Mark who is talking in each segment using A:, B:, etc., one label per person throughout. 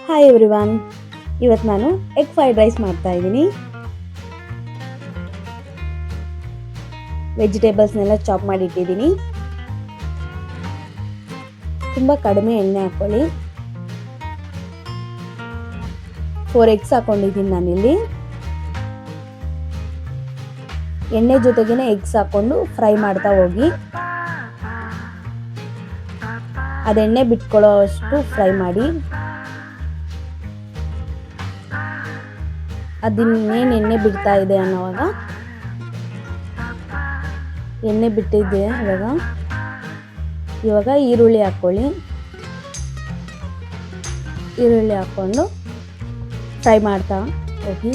A: Hi everyone, ಇವತ್ತು ನಾನು egg fried rice ಮಾಡ್ತಾ ಇದ್ದೀನಿ. ವೆಜಿಟೇಬಲ್ಸ್ನೆಲ್ಲ ಚಾಪ್ ಮಾಡಿ ಇಟ್ಟಿದ್ದೀನಿ. ತುಂಬ ಕಡಿಮೆ ಎಣ್ಣೆ ಹಾಕೊಳ್ಳಿ. 4 ಎಗ್ಸ್ ಹಾಕೊಂಡಿದ್ದೀನಿ ನಾನಿಲ್ಲಿ. ಎಣ್ಣೆ ಜೊತೆಗೇನೆ ಎಗ್ಸ್ ಹಾಕೊಂಡು ಫ್ರೈ ಮಾಡ್ತಾ ಹೋಗಿ. ಅದು ಎಣ್ಣೆ ಬಿಟ್ಕೊಳ್ಳೋ ಅಷ್ಟು ಫ್ರೈ ಮಾಡಿ. ಅದಿನ್ನೇನು ಎಣ್ಣೆ ಬಿಡ್ತಾ ಇದೆ ಅನ್ನೋವಾಗ ಎಣ್ಣೆ ಬಿಟ್ಟಿದ್ದೆ. ಇವಾಗ ಈರುಳ್ಳಿ ಹಾಕ್ಕೊಳ್ಳಿ. ಈರುಳ್ಳಿ ಹಾಕ್ಕೊಂಡು ಫ್ರೈ ಮಾಡ್ತಾ ಹೋಗಿ.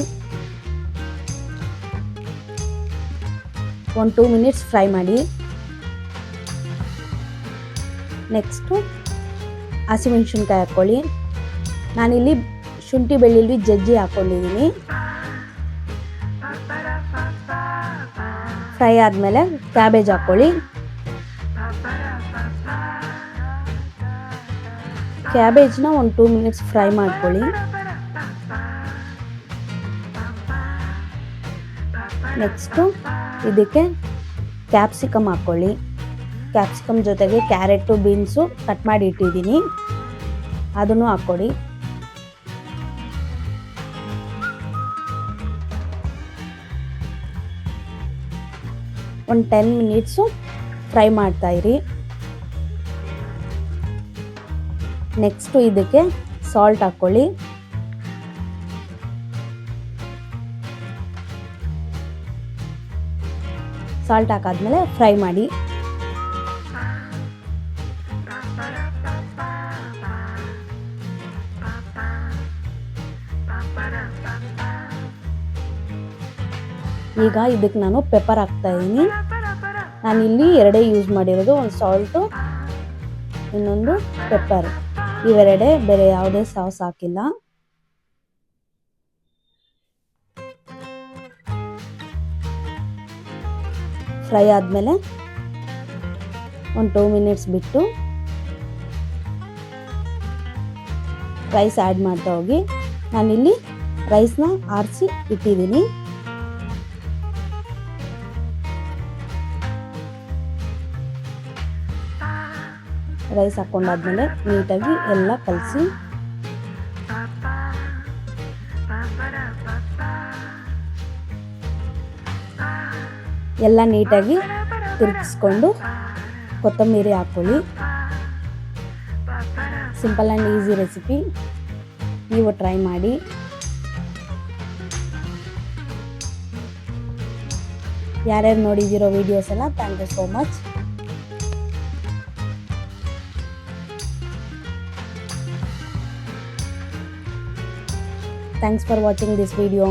A: 1-2 ಮಿನಿಟ್ಸ್ ಫ್ರೈ ಮಾಡಿ. ನೆಕ್ಸ್ಟು ಹಸಿಮೆಣಸಿನ್ಕಾಯಿ ಹಾಕ್ಕೊಳ್ಳಿ. ನಾನಿಲ್ಲಿ ಶುಂಠಿ ಬೆಳ್ಳುಳ್ಳಿ ಜಜ್ಜಿ ಹಾಕ್ಕೊಂಡಿದ್ದೀನಿ. ಫ್ರೈ ಆದಮೇಲೆ ಕ್ಯಾಬೇಜ್ ಹಾಕ್ಕೊಳ್ಳಿ. ಕ್ಯಾಬೇಜ್ನ 1-2 ಮಿನಿಟ್ಸ್ ಫ್ರೈ ಮಾಡ್ಕೊಳ್ಳಿ. ನೆಕ್ಸ್ಟು ಇದಕ್ಕೆ ಕ್ಯಾಪ್ಸಿಕಮ್ ಹಾಕ್ಕೊಳ್ಳಿ. ಕ್ಯಾಪ್ಸಿಕಮ್ ಜೊತೆಗೆ ಕ್ಯಾರೆಟು ಬೀನ್ಸು ಕಟ್ ಮಾಡಿ ಇಟ್ಟಿದ್ದೀನಿ, ಅದನ್ನು ಹಾಕ್ಕೊಳ್ಳಿ. ಒಂದು 10 ಮಿನಿಟ್ಸು ಫ್ರೈ ಮಾಡ್ತಾಯಿರಿ. ನೆಕ್ಸ್ಟು ಇದಕ್ಕೆ ಸಾಲ್ಟ್ ಹಾಕ್ಕೊಳ್ಳಿ. ಸಾಲ್ಟ್ ಹಾಕಾದ್ಮೇಲೆ ಫ್ರೈ ಮಾಡಿ. ಈಗ ಇದಕ್ಕೆ ನಾನು ಪೆಪ್ಪರ್ ಹಾಕ್ತಾ ಇದ್ದೀನಿ. ನಾನಿಲ್ಲಿ 2 ಯೂಸ್ ಮಾಡಿರೋದು, ಒಂದು ಸಾಲ್ಟು, ಇನ್ನೊಂದು ಪೆಪ್ಪರ್. ಇವೆರಡೇ, ಬೇರೆ ಯಾವುದೇ ಸಾಸ್ ಹಾಕಿಲ್ಲ. ಫ್ರೈ ಆದಮೇಲೆ ಒಂದು 2 ಮಿನಿಟ್ಸ್ ಬಿಟ್ಟು ರೈಸ್ ಆ್ಯಡ್ ಮಾಡ್ತಾ ಹೋಗಿ. ನಾನಿಲ್ಲಿ ರೈಸ್ನ ಆರಿಸಿ ಇಟ್ಟಿದ್ದೀನಿ. ರೈಸ್ ಹಾಕ್ಕೊಂಡಾದ್ಮೇಲೆ ನೀಟಾಗಿ ಎಲ್ಲ ಕಲಸಿ. ಎಲ್ಲ ನೀಟಾಗಿ ತಿರುಗಿಸ್ಕೊಂಡು ಕೊತ್ತಂಬರಿ ಹಾಕ್ಕೊಳ್ಳಿ. ಸಿಂಪಲ್ ಆ್ಯಂಡ್ ಈಸಿ ರೆಸಿಪಿ, ನೀವು ಟ್ರೈ ಮಾಡಿ. ಯಾರ್ಯಾರು ನೋಡಿದ್ದೀರೋ ವಿಡಿಯೋಸ್ ಎಲ್ಲ, thank you so much. Thanks for watching this video.